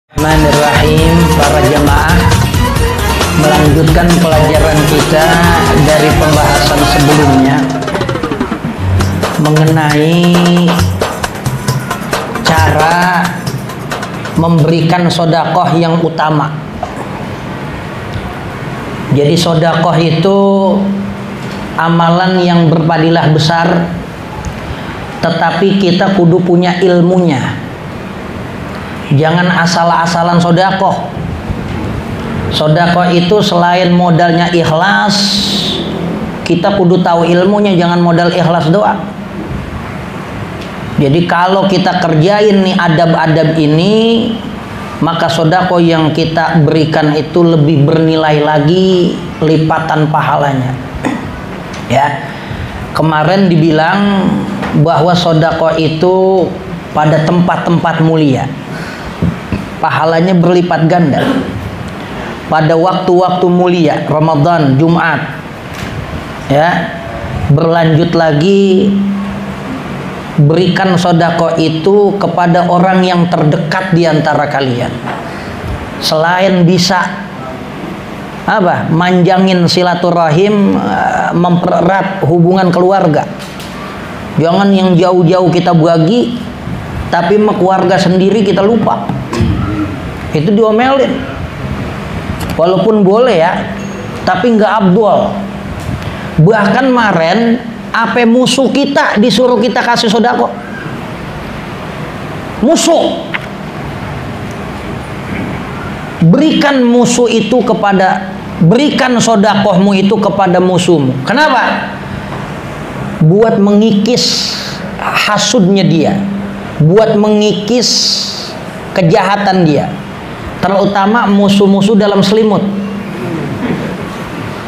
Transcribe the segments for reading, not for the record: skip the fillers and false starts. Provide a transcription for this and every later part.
Bismillahirrahmanirrahim. Para jamaah, melanjutkan pelajaran kita dari pembahasan sebelumnya mengenai cara memberikan sodakoh yang utama. Jadi sodakoh itu amalan yang berpadilah besar, tetapi kita kudu punya ilmunya. Jangan asal-asalan sodakoh. Sodakoh itu selain modalnya ikhlas, kita kudu tahu ilmunya, jangan modal ikhlas doang. Jadi kalau kita kerjain nih adab-adab ini, maka sodakoh yang kita berikan itu lebih bernilai lagi lipatan pahalanya. Ya, kemarin dibilang bahwa sodakoh itu pada tempat-tempat mulia pahalanya berlipat ganda. Pada waktu-waktu mulia, Ramadan, Jumat, ya, berlanjut lagi, berikan sodako itu kepada orang yang terdekat di antara kalian. Selain bisa manjangin silaturahim, mempererat hubungan keluarga. Jangan yang jauh-jauh kita bagi, tapi sama keluarga sendiri kita lupa. Itu diomelin. Walaupun boleh ya, tapi nggak abdul. Bahkan kemarin apa musuh kita disuruh kita kasih sodako. Musuh. Berikan musuh itu kepada, berikan sodakohmu itu kepada musuhmu. Kenapa? Buat mengikis hasudnya dia, buat mengikis kejahatan dia. Terutama musuh-musuh dalam selimut.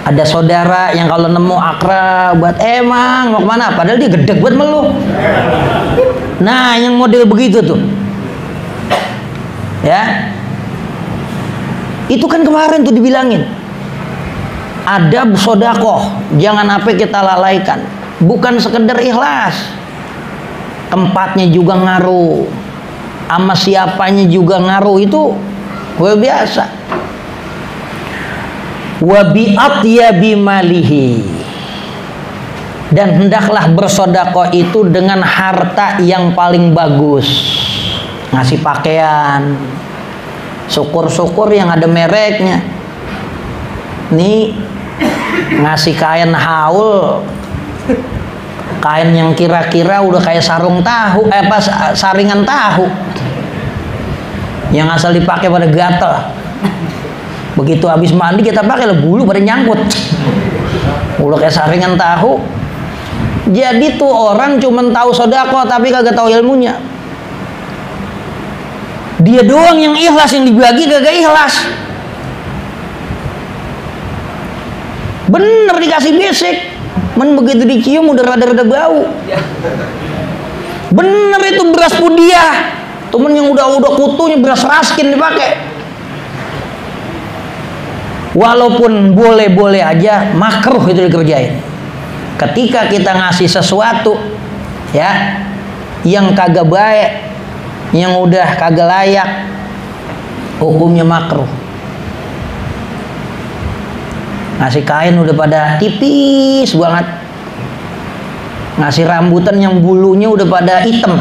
Ada saudara yang kalau nemu akrab buat emang mau kemana, padahal dia gedeg buat meluh. Nah, yang model begitu tuh, ya, itu kan kemarin tuh dibilangin adab sodakoh, jangan apa kita lalaikan. Bukan sekedar ikhlas, tempatnya juga ngaruh, sama siapanya juga ngaruh. Itu gue biasa. Wa bi atyabi malihi, dan hendaklah bersedekah itu dengan harta yang paling bagus. Ngasih pakaian, syukur-syukur yang ada mereknya. Nih ngasih kain haul, kain yang kira-kira udah kayak sarung tahu, saringan tahu, yang asal dipakai pada gatel. Begitu habis mandi kita pakai, bulu pada nyangkut, udah kayak saringan tahu. Jadi tuh orang cuman tahu sodako tapi kagak tahu ilmunya. Dia doang yang ikhlas, yang dibagi kagak ikhlas. Bener dikasih basic, men begitu dicium udah rada-rada bau. Bener itu beras pudiah, temen yang udah kutunya beras raskin dipakai. Walaupun boleh-boleh aja, makruh itu dikerjain. Ketika kita ngasih sesuatu, ya, yang kagak baik, yang udah kagak layak, hukumnya makruh. Ngasih kain udah pada tipis banget, ngasih rambutan yang bulunya udah pada hitam,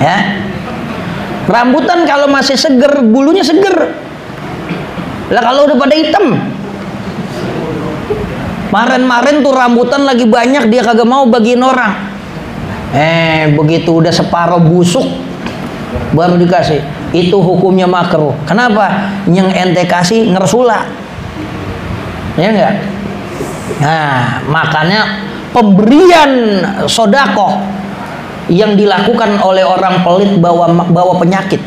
ya. Rambutan kalau masih seger, bulunya seger. Lah kalau udah pada hitam, kemarin tuh rambutan lagi banyak, dia kagak mau bagiin orang. Begitu udah separuh busuk baru dikasih. Itu hukumnya makruh. Kenapa? Yang ente kasih ngersula, ya enggak? Nah, makanya pemberian sodakoh yang dilakukan oleh orang pelit bawa penyakit.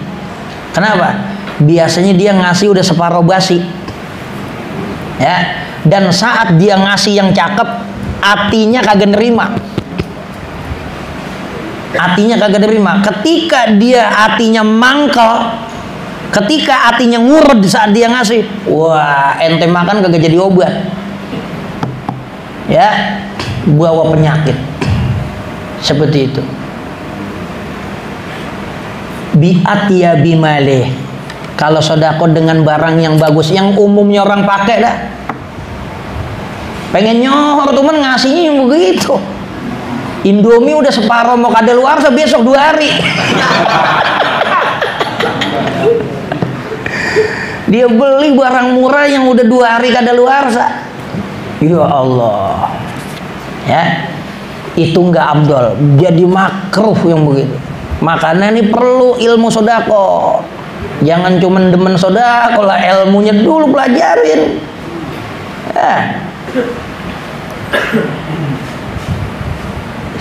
Kenapa? Biasanya dia ngasih udah separuh basi, ya. Dan saat dia ngasih yang cakep, hatinya kagak nerima. Hatinya kagak nerima. Ketika dia hatinya mangkel, ketika hatinya ngurut saat dia ngasih, wah, ente makan kagak jadi obat, ya, bawa penyakit. Seperti itu. bi'atiya bimalih. Kalau sedekah dengan barang yang bagus, yang umumnya orang pakai dah. Pengen nyohor temen ngasihnya yang begitu. Indomie udah separuh mau kadaluarsa besok 2 hari. Dia beli barang murah yang udah 2 hari kadaluarsa. Ya Allah. Ya. Itu enggak abdol, jadi makruh yang begitu. Makanya ini perlu ilmu sedekah. Jangan cuma demen sedekah lah, ilmunya dulu pelajarin.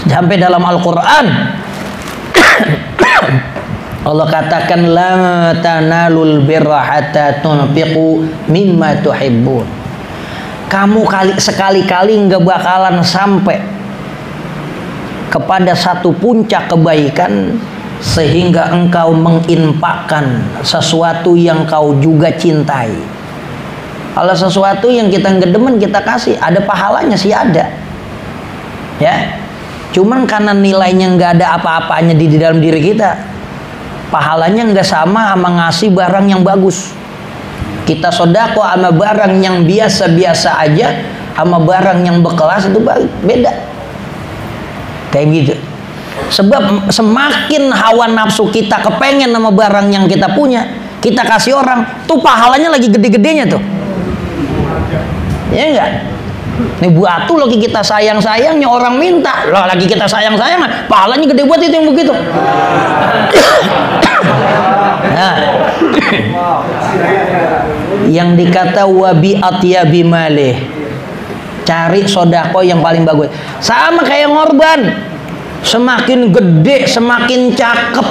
Sampai dalam Al-Quran Allah katakan la tanalul birra hatta tunfiqu mimma tuhibbun. Kamu sekali-kali nggak bakalan sampai kepada satu puncak kebaikan sehingga engkau menginfakkan sesuatu yang kau juga cintai. Kalau sesuatu yang kita nggak demen kita kasih, ada pahalanya sih ada. Ya. Cuman karena nilainya nggak ada apa-apanya di dalam diri kita, pahalanya nggak sama ngasih barang yang bagus. Kita sedekah sama barang yang biasa-biasa aja, sama barang yang berkelas itu beda. Kayak gitu. Sebab semakin hawa nafsu kita kepengen sama barang yang kita punya, kita kasih orang, tuh pahalanya lagi gede-gedenya tuh. Ya enggak? Nih buat tuh lagi kita sayang-sayangnya orang minta, loh lagi kita sayang-sayang, pahalanya gede buat itu yang begitu. Nah, yang dikata wabi atiya bimalih, cari sodako yang paling bagus. Sama kayak ngorban, semakin gede semakin cakep.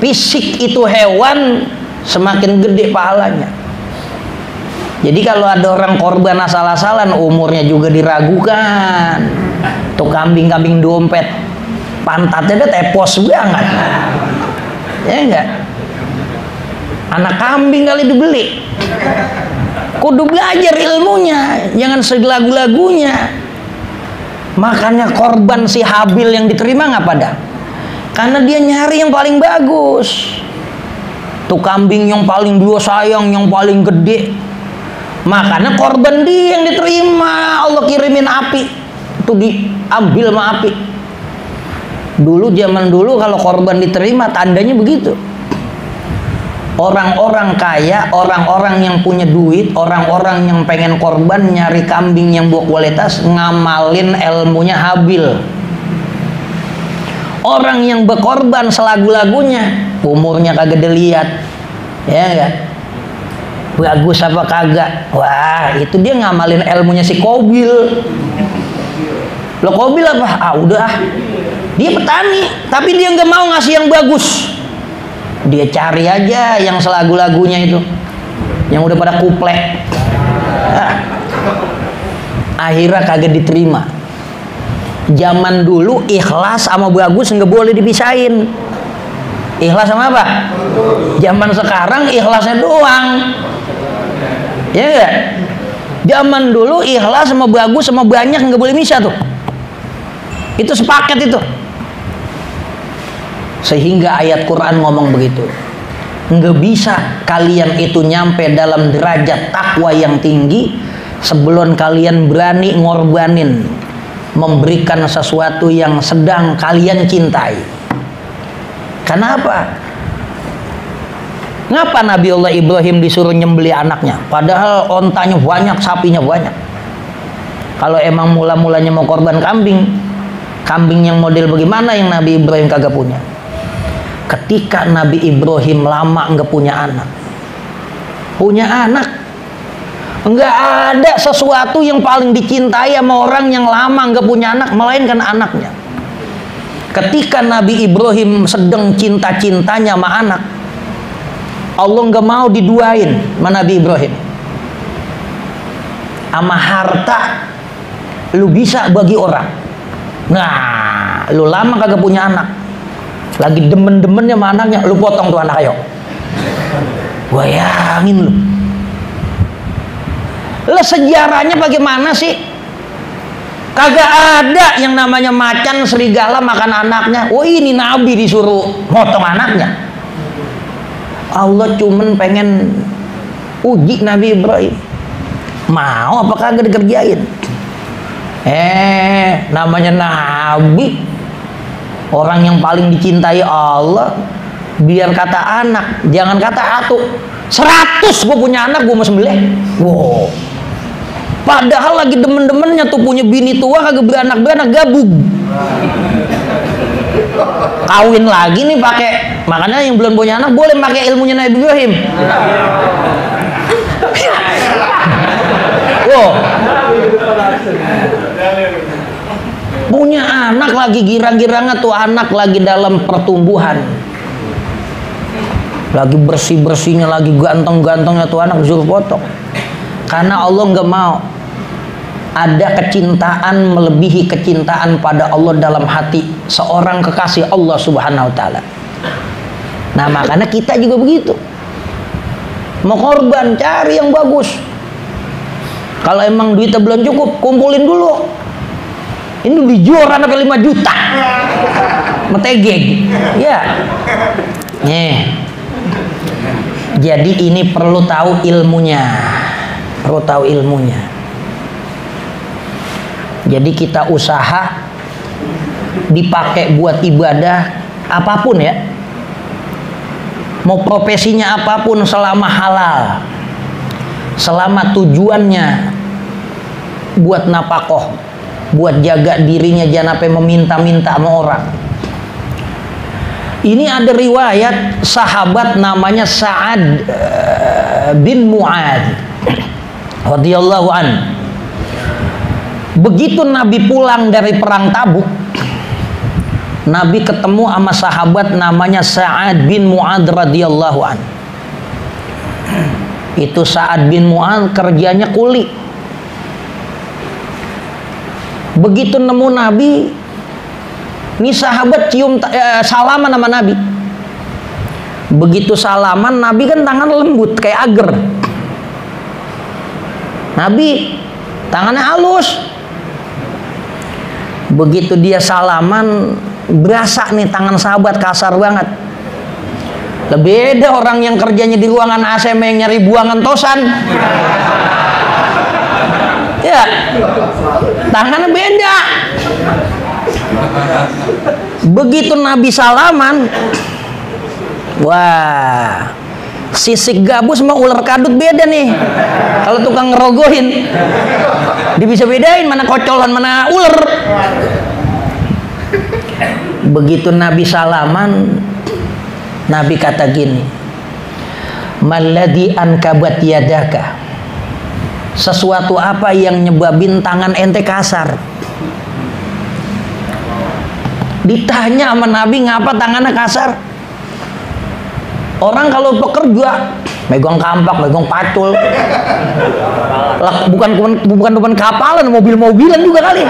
Fisik itu hewan, semakin gede pahalanya. Jadi kalau ada orang korban asal-asalan, umurnya juga diragukan. Tuh kambing-kambing dompet, pantatnya udah tepos banget. Ya enggak? Anak kambing kali dibeli. Kudu belajar ilmunya, jangan segelagu-lagunya. Makanya korban si Habil yang diterima nggak pada? Karena dia nyari yang paling bagus. Tuh kambing yang paling dia sayang, yang paling gede. Makanya korban dia yang diterima. Allah kirimin api, itu diambil sama api. Dulu zaman dulu kalau korban diterima tandanya begitu. Orang-orang kaya, orang-orang yang punya duit, orang-orang yang pengen korban nyari kambing yang berkualitas, ngamalin ilmunya Habil. Orang yang berkorban selagu-lagunya, umurnya kagak dilihat, ya enggak? Bagus apa kagak? Wah, itu dia ngamalin ilmunya si Kobil. Lo Kobil apa? Ah udah, dia petani, tapi dia nggak mau ngasih yang bagus. Dia cari aja yang selagu-lagunya itu, yang udah pada kuplek. Akhirnya kagak diterima. Zaman dulu ikhlas sama bagus nggak boleh dipisahin. Ikhlas sama apa? Zaman sekarang ikhlasnya doang. Ya enggak? Zaman dulu ikhlas sama bagus sama banyak nggak boleh misah tuh. Itu sepaket itu. Sehingga ayat Quran ngomong begitu. Nggak bisa kalian itu nyampe dalam derajat takwa yang tinggi sebelum kalian berani ngorbanin, memberikan sesuatu yang sedang kalian cintai. Kenapa? Ngapa Nabi Allah Ibrahim disuruh nyembeli anaknya? Padahal ontanya banyak, sapinya banyak. Kalau emang mula-mulanya mau korban kambing, kambing yang model bagaimana yang Nabi Ibrahim kagak punya? Ketika Nabi Ibrahim lama nggak punya anak, nggak ada sesuatu yang paling dicintai sama orang yang lama nggak punya anak melainkan anaknya. Ketika Nabi Ibrahim sedang cinta-cintanya sama anak, Allah nggak mau diduain sama Nabi Ibrahim. Sama harta lu bisa bagi orang. Nah, lu lama kagak punya anak, lagi demen-demennya sama anaknya, lu potong tuh anak, ayo. Bayangin lu. Lah sejarahnya bagaimana sih? Kagak ada yang namanya macan serigala makan anaknya. Oh, ini Nabi disuruh motong anaknya. Allah cuman pengen uji Nabi Ibrahim. Mau apa kagak dikerjain? Namanya Nabi, orang yang paling dicintai Allah, biar kata anak, jangan kata atuh. 100 gue punya anak, gue mau sembelih. Wow. Padahal lagi demen-demennya tuh punya bini tua kagak beranak gabung. Kawin lagi nih pakai, makanya yang belum punya anak boleh pakai ilmunya Nabi Ibrahim. Wow. Punya anak lagi girang-girangnya tuh, anak lagi dalam pertumbuhan, lagi bersih-bersihnya, lagi ganteng-gantengnya tuh anak disuruh potong. Karena Allah nggak mau ada kecintaan melebihi kecintaan pada Allah dalam hati seorang kekasih Allah Subhanahu wa taala. Nah, makanya kita juga begitu. Mau korban, cari yang bagus. Kalau emang duitnya belum cukup, kumpulin dulu. Ini beli joran sampai 5 juta. Metegeg. Ya. Jadi ini perlu tahu ilmunya. Perlu tahu ilmunya. Jadi kita usaha dipakai buat ibadah apapun ya. Mau profesinya apapun selama halal. Selama tujuannya buat napakoh, buat jaga dirinya jangan sampai meminta-minta sama orang. Ini ada riwayat sahabat namanya Sa'ad bin Mu'adz radhiyallahu an. Begitu Nabi pulang dari perang Tabuk, Nabi ketemu sama sahabat namanya Sa'ad bin Mu'adz radhiyallahu an. Itu Sa'ad bin Mu'adz kerjanya kuli. Begitu nemu Nabi, ini sahabat cium salaman sama Nabi. Begitu salaman, Nabi kan tangan lembut kayak agar. Nabi tangannya halus. Begitu dia salaman, berasa nih tangan sahabat kasar banget. Lebih beda orang yang kerjanya di ruangan AC yang nyari buangan tosan. Ya, tangannya beda. Begitu Nabi salaman, wah, sisik gabus sama ular kadut beda nih. Kalau tukang ngerogohin, dia bisa bedain mana kocolan mana ular. Begitu Nabi salaman, Nabi kata gini, "Malladhi ankabat yadaka?" Sesuatu apa yang nyebabin tangan ente kasar? Ditanya sama Nabi, ngapa tangannya kasar? Orang kalau bekerja megang kampak, megang pacul, lah, bukan kapalan, mobil-mobilan juga kali.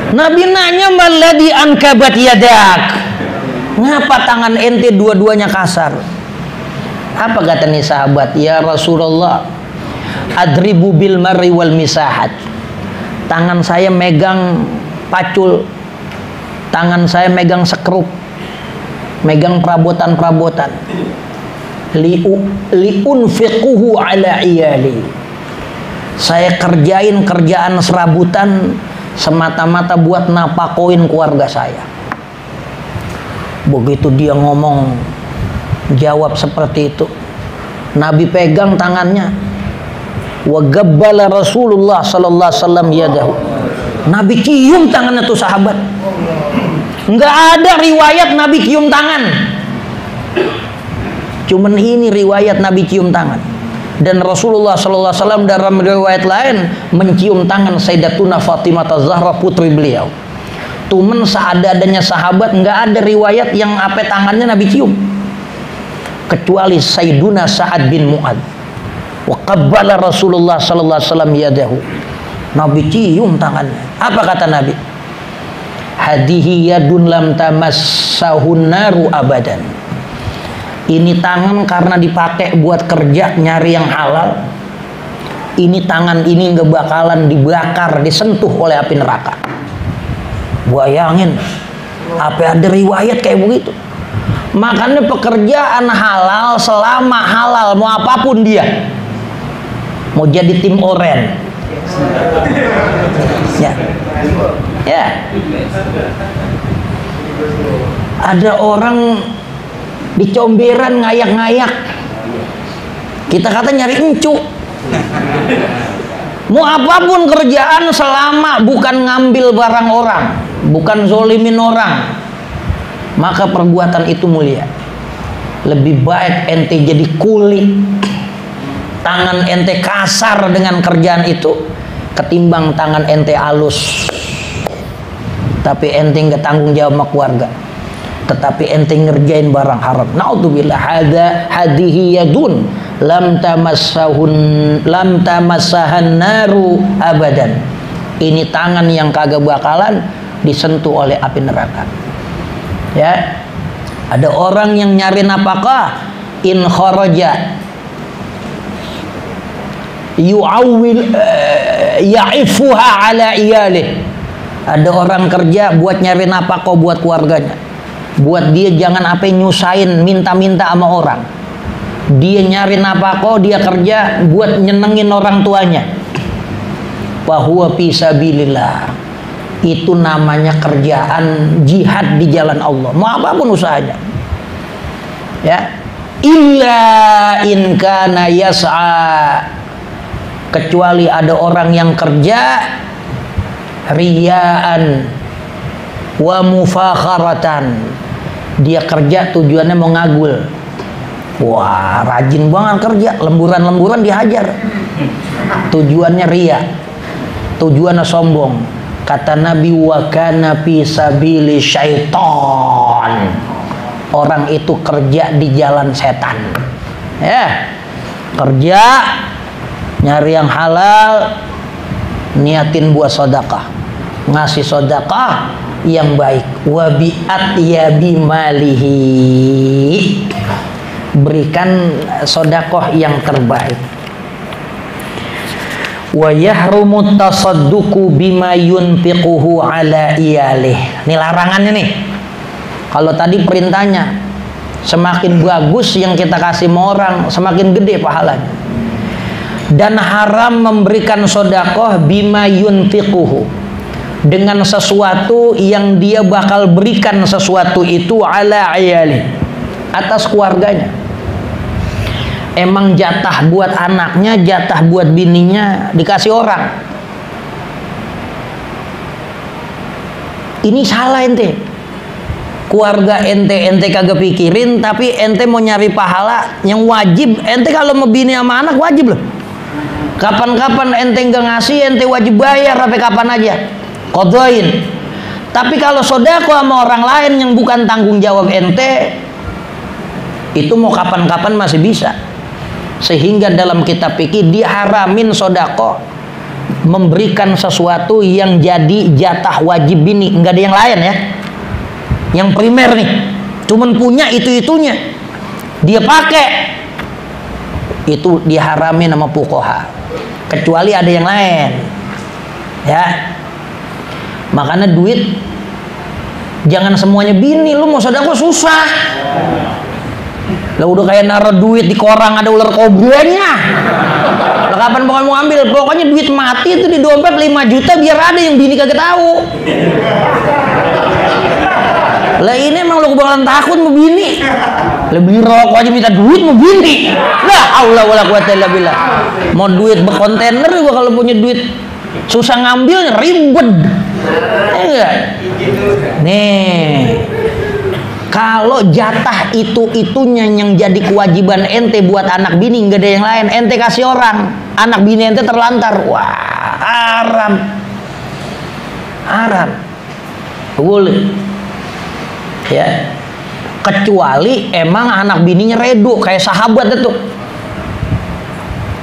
Nabi nanya, "Malladhi ankabat yadak?" Ngapa tangan ente dua-duanya kasar? Apa kata nih sahabat? "Ya Rasulullah, adribu bil marri wal misahat." Tangan saya megang pacul, tangan saya megang sekrup, megang perabotan-perabotan. Liunfiquhu ala iyali. Saya kerjain kerjaan serabutan semata-mata buat napakoin keluarga saya. Begitu dia ngomong, jawab seperti itu, Nabi pegang tangannya. Wa gabbala Rasulullah sallallahu alaihi wasallam yadahu. Nabi cium tangannya tuh sahabat. Enggak ada riwayat Nabi cium tangan. Cuman ini riwayat Nabi cium tangan. Dan Rasulullah sallallahu alaihi wasallam dalam riwayat lain mencium tangan Sayyidatuna Fatimah Az-Zahra putri beliau. Cuman seadanya sahabat enggak ada riwayat yang apa tangannya Nabi cium. Kecuali Sayyiduna Sa'ad bin Mu'adz. Wa qabbala Rasulullah sallallahu alaihi wasallam yadahu. Nabi cium tangannya. Apa kata Nabi? Hadihi yadun lam tamassahun naru abadan. Ini tangan karena dipakai buat kerja nyari yang halal, ini tangan ini nggak bakalan dibakar, disentuh oleh api neraka. Bayangin, apa ada riwayat kayak begitu? Makanya pekerjaan halal selama halal, mau apapun dia, mau jadi tim oren, ya. Ada orang di comberan ngayak-ngayak, kita kata nyari encu. Mau apapun kerjaan selama bukan ngambil barang orang, bukan zolimin orang, maka perbuatan itu mulia. Lebih baik ente jadi kulit, tangan ente kasar dengan kerjaan itu, ketimbang tangan ente halus tapi ente nggak tanggung jawab sama keluarga, tetapi ente ngerjain barang haram. Naudzubillah, hadihi yadun lam tamassahan naru abadan. Ini tangan yang kagak bakalan disentuh oleh api neraka. Ya, ada orang yang nyari nafkah, in kharaja yu'awwil ya'ifuha ala iyalih. Ada orang kerja buat nyari nafkah buat keluarganya, buat dia jangan apa nyusahin minta-minta sama orang. Dia nyari nafkah, dia kerja buat nyenengin orang tuanya. Bahwa fisabilillah, itu namanya kerjaan jihad di jalan Allah, mau apapun usahanya. Ya, illa in kana yas'a, kecuali ada orang yang kerja riyaan wa mufakharatan, dia kerja tujuannya mau ngagul. Wah, rajin banget kerja, lemburan-lemburan dihajar, tujuannya ria, tujuannya sombong. Kata Nabi, wa kana fi sabili syaitan, orang itu kerja di jalan setan. Ya, kerja nyari yang halal, niatin buat sedekah, ngasih sedekah yang baik. Wa bi atyabi malihi, berikan sedekah yang terbaik. Wa yahrumu tasadduqu bima yunfiquhu ala iyalih. Ini larangannya nih. Kalau tadi perintahnya, semakin bagus yang kita kasih sama orang, semakin gede pahalanya. Dan haram memberikan sedekah bima yunfiquhu, dengan sesuatu yang dia bakal berikan sesuatu itu ala iyali, atas keluarganya. Emang jatah buat anaknya, jatah buat bininya dikasih orang. Ini salah ente. Keluarga ente kagak pikirin, tapi ente mau nyari pahala yang wajib. Ente kalau mau bini sama anak wajib loh. Kapan-kapan ente nggak ngasih, ente wajib bayar sampai kapan aja, qadain. Tapi kalau sedekah sama orang lain yang bukan tanggung jawab ente, itu mau kapan-kapan masih bisa. Sehingga dalam kitab fikih diharamin sedekah memberikan sesuatu yang jadi jatah wajib bini, nggak ada yang lain ya. Yang primer nih, cuman punya itu-itunya dia pakai, itu diharamin sama fuqaha, kecuali ada yang lain ya. Makanya duit jangan semuanya bini. Lu mau sedekah susah, lah udah kayak naruh duit di koran ada ular kobranya. Lah kapan mau ambil? Pokoknya duit mati itu di dompet 5 juta biar ada yang bini kagak tahu. Lah ini emang lu bakalan takut mau bini, lebih rokok aja minta duit mau bini. Lah Allah wala quwata illa billah. Mau duit berkontainer juga kalau punya duit susah ngambilnya, ribet. Enggak. Nih, kalau jatah itu-itunya yang jadi kewajiban ente buat anak bini, nggak ada yang lain, ente kasih orang, anak bini ente terlantar, wah haram, haram, boleh ya, kecuali emang anak bininya redo kayak sahabat itu.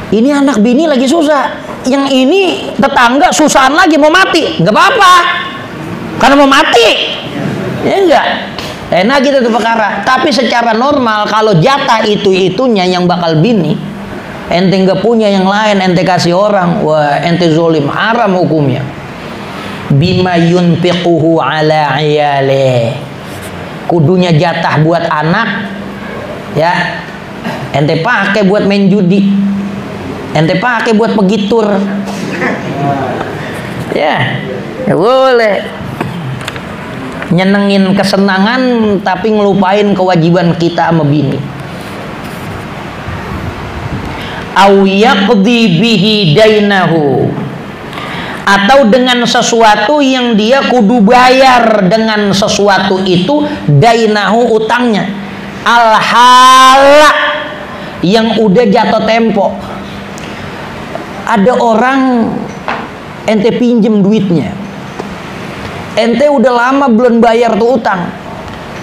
Ini anak bini lagi susah, yang ini tetangga susahan lagi mau mati, nggak apa-apa, karena mau mati, ya enggak. Enak gitu tuh perkara. Tapi secara normal kalau jatah itu-itunya yang bakal bini, ente nggak punya yang lain, ente kasih orang, wah ente zolim, haram hukumnya. Bima yunfiquhu ala iyale, kudunya jatah buat anak, ya ente pakai buat main judi, ente pakai buat pegitur, ya boleh nyenengin kesenangan tapi ngelupain kewajiban kita sama bini. Au yaqdi bihi dainahu, atau dengan sesuatu yang dia kudu bayar dengan sesuatu itu, dainahu utangnya, al-hala yang udah jatuh tempo. Ada orang ente pinjem duitnya, ente udah lama belum bayar tuh utang,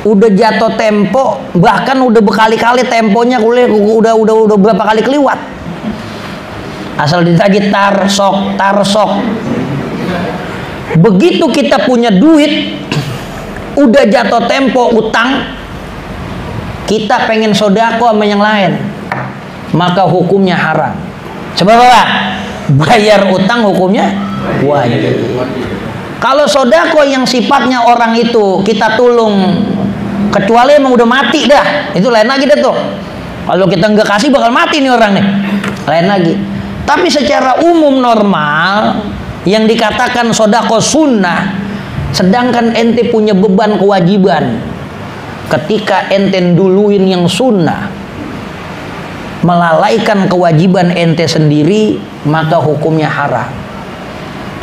udah jatuh tempo, bahkan udah berkali-kali temponya udah berapa kali keliwat, asal ditagih tarsok. Begitu kita punya duit udah jatuh tempo utang, kita pengen sodako sama yang lain, maka hukumnya haram. Sebab apa? Bayar utang hukumnya wajib. Kalau sodako yang sifatnya orang itu kita tolong, kecuali emang udah mati dah, itu lain lagi dah tuh. Kalau kita nggak kasih bakal mati nih orang nih, lain lagi. Tapi secara umum normal yang dikatakan sodako sunnah, sedangkan ente punya beban kewajiban, ketika ente duluin yang sunnah, melalaikan kewajiban ente sendiri, maka hukumnya haram.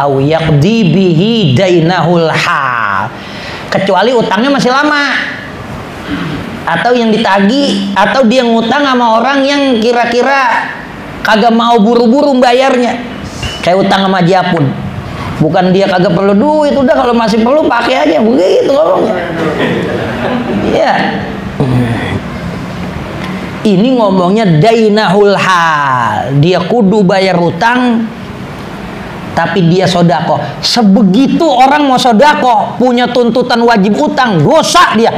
Au yaqdi bihi dainahul hal, kecuali utangnya masih lama, atau yang ditagih, atau dia ngutang sama orang yang kira-kira kagak mau buru-buru bayarnya, kayak utang sama Japun. Bukan dia kagak perlu duit, udah kalau masih perlu pakai aja, begitu ngomongnya. Iya. Ini ngomongnya dainahul hal, dia kudu bayar utang, tapi dia sodako. Sebegitu orang mau sodako, punya tuntutan wajib utang, dosa dia.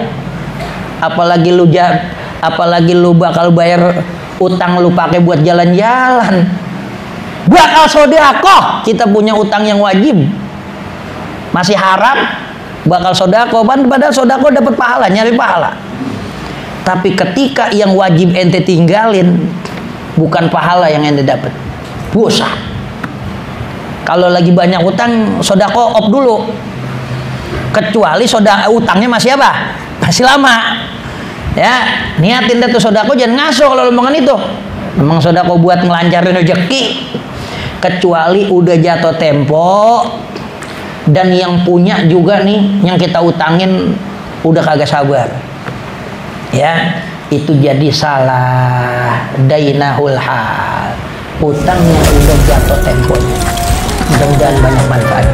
Apalagi lu bakal bayar utang lu pakai buat jalan-jalan, bakal sodako. Kita punya utang yang wajib masih haram, bakal sodako. Padahal sodako dapat pahala, nyari pahala. Tapi ketika yang wajib ente tinggalin, bukan pahala yang ente dapat, dosa. Kalau lagi banyak utang, sodako op dulu. Kecuali utangnya masih apa? Masih lama. Ya, niatin dah tuh sodako, jangan ngaso kalau omongan itu. Memang sodako buat ngelancarin rezeki. Kecuali udah jatuh tempo, dan yang punya juga nih, yang kita utangin udah kagak sabar. Ya, itu jadi salah. Dainahul hal, utangnya udah jatuh temponya. Mudah-mudahan banyak manfaat.